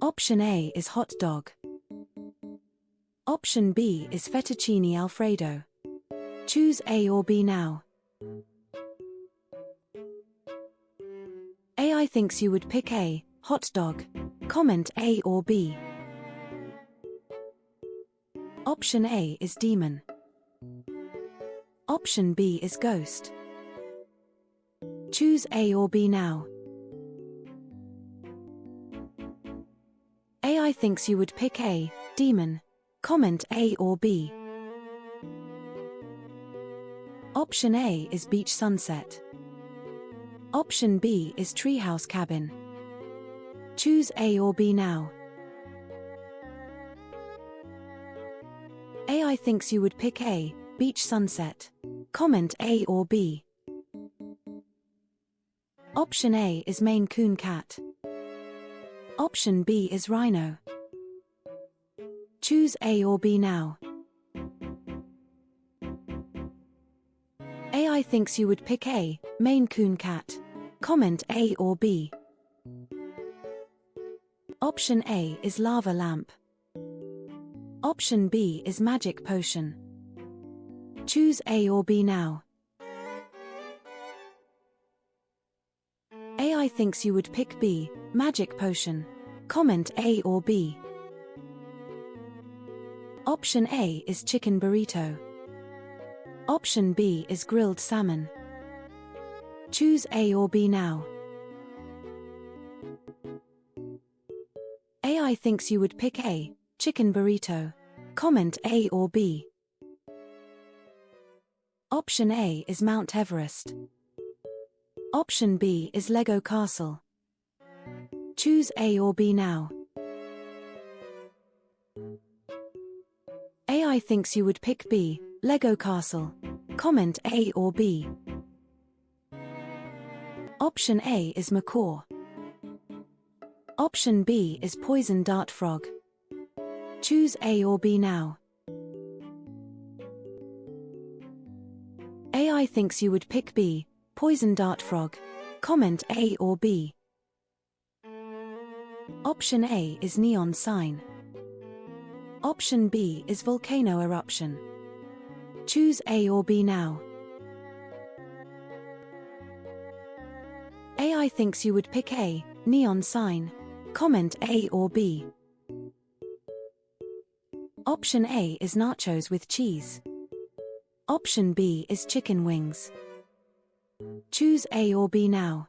Option A is hot dog. Option B is fettuccine alfredo. Choose A or B now. AI thinks you would pick A, hot dog. Comment A or B. Option A is demon. Option B is ghost. Choose A or B now. AI thinks you would pick A, demon. Comment A or B. Option A is beach sunset. Option B is treehouse cabin. Choose A or B now. AI thinks you would pick A, beach sunset. Comment A or B. Option A is Maine Coon Cat. Option B is Rhino. Choose A or B now. AI thinks you would pick A, Maine Coon Cat. Comment A or B. Option A is lava lamp. Option B is magic potion. Choose A or B now. AI thinks you would pick B, magic potion. Comment A or B. Option A is chicken burrito. Option B is grilled salmon. Choose A or B now. AI thinks you would pick A, chicken burrito. Comment A or B. Option A is Mount Everest. Option B is Lego castle. Choose A or B now. AI thinks you would pick B, Lego castle. Comment A or B. Option A is macaw. Option B is poison dart frog. Choose A or B now. AI thinks you would pick B, poison dart frog. Comment A or B. Option A is neon sign. Option B is volcano eruption. Choose A or B now. AI thinks you would pick A, neon sign. Comment A or B. Option A is nachos with cheese. Option B is chicken wings. Choose A or B now.